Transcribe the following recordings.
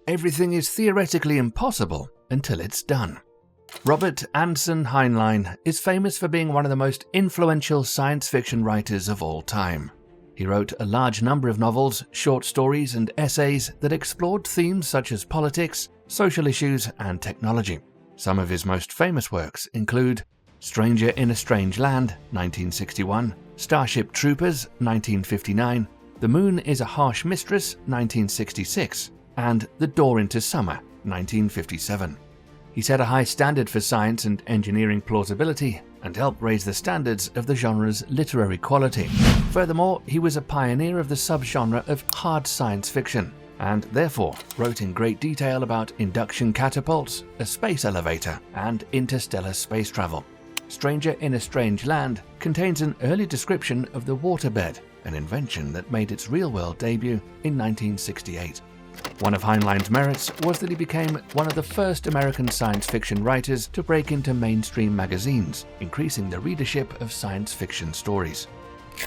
Everything is theoretically impossible until it's done. Robert Anson Heinlein is famous for being one of the most influential science fiction writers of all time. He wrote a large number of novels, short stories, and essays that explored themes such as politics, social issues, and technology. Some of his most famous works include Stranger in a Strange Land, 1961, Starship Troopers, 1959, The Moon is a Harsh Mistress, 1966, and The Door into Summer, 1957. He set a high standard for science and engineering plausibility and helped raise the standards of the genre's literary quality. Furthermore, he was a pioneer of the subgenre of hard science fiction, and therefore wrote in great detail about induction catapults, a space elevator, and interstellar space travel. Stranger in a Strange Land contains an early description of the waterbed, an invention that made its real-world debut in 1968. One of Heinlein's merits was that he became one of the first American science fiction writers to break into mainstream magazines, increasing the readership of science fiction stories.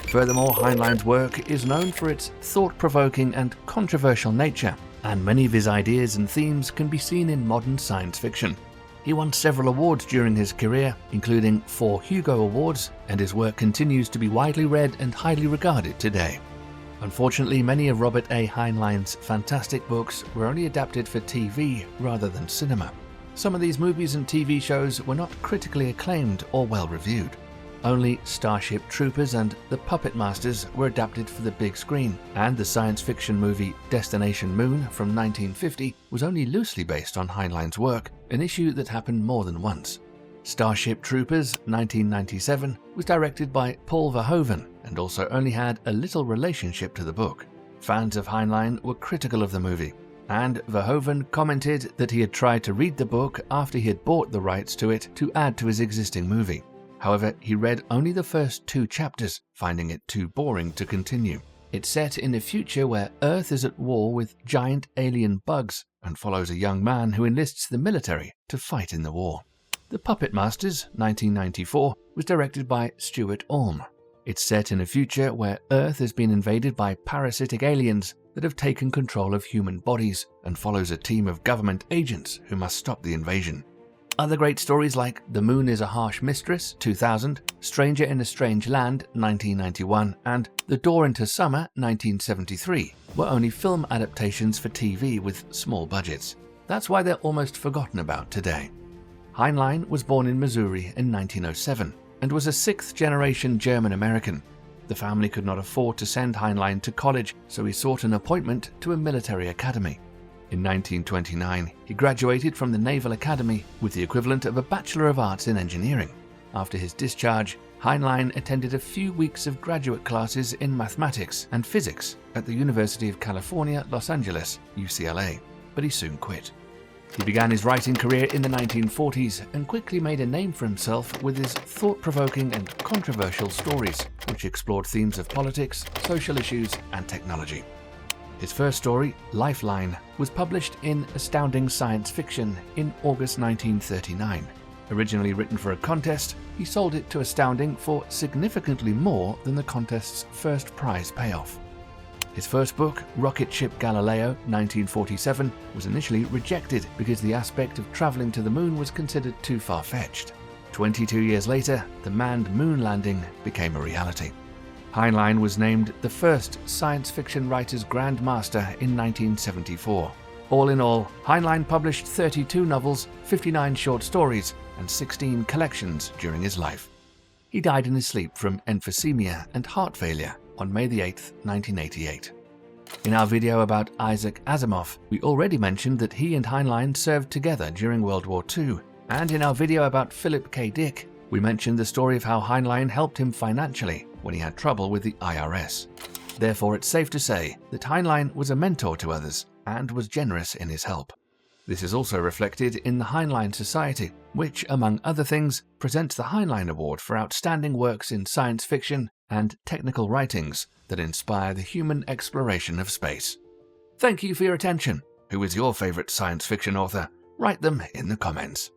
Furthermore, Heinlein's work is known for its thought-provoking and controversial nature, and many of his ideas and themes can be seen in modern science fiction. He won several awards during his career, including 4 Hugo Awards, and his work continues to be widely read and highly regarded today. Unfortunately, many of Robert A. Heinlein's fantastic books were only adapted for TV rather than cinema. Some of these movies and TV shows were not critically acclaimed or well reviewed. Only Starship Troopers and The Puppet Masters were adapted for the big screen, and the science fiction movie Destination Moon from 1950 was only loosely based on Heinlein's work, an issue that happened more than once. Starship Troopers 1997 was directed by Paul Verhoeven and also only had a little relationship to the book. Fans of Heinlein were critical of the movie, and Verhoeven commented that he had tried to read the book after he had bought the rights to it to add to his existing movie. However, he read only the first 2 chapters, finding it too boring to continue. It's set in a future where Earth is at war with giant alien bugs and follows a young man who enlists the military to fight in the war. The Puppet Masters, 1994, was directed by Stuart Orme. It's set in a future where Earth has been invaded by parasitic aliens that have taken control of human bodies and follows a team of government agents who must stop the invasion. Other great stories like The Moon is a Harsh Mistress, 2000, Stranger in a Strange Land, 1991, and The Door into Summer, 1973, were only film adaptations for TV with small budgets. That's why they're almost forgotten about today. Heinlein was born in Missouri in 1907 and was a 6th-generation German-American. The family could not afford to send Heinlein to college, so he sought an appointment to a military academy. In 1929, he graduated from the Naval Academy with the equivalent of a Bachelor of Arts in Engineering. After his discharge, Heinlein attended a few weeks of graduate classes in mathematics and physics at the University of California, Los Angeles, UCLA, but he soon quit. He began his writing career in the 1940s and quickly made a name for himself with his thought-provoking and controversial stories, which explored themes of politics, social issues, and technology. His first story, Lifeline, was published in Astounding Science Fiction in August 1939. Originally written for a contest, he sold it to Astounding for significantly more than the contest's first prize payoff. His first book, Rocket Ship Galileo, 1947, was initially rejected because the aspect of traveling to the moon was considered too far-fetched. 22 years later, the manned moon landing became a reality. Heinlein was named the first science fiction writer's Grand Master in 1974. All in all, Heinlein published 32 novels, 59 short stories, and 16 collections during his life. He died in his sleep from emphysema and heart failure on May 8, 1988. In our video about Isaac Asimov, we already mentioned that he and Heinlein served together during World War II, and in our video about Philip K. Dick, we mentioned the story of how Heinlein helped him financially when he had trouble with the IRS. Therefore, it's safe to say that Heinlein was a mentor to others and was generous in his help. This is also reflected in the Heinlein Society, which, among other things, presents the Heinlein Award for outstanding works in science fiction and technical writings that inspire the human exploration of space. Thank you for your attention. Who is your favorite science fiction author? Write them in the comments.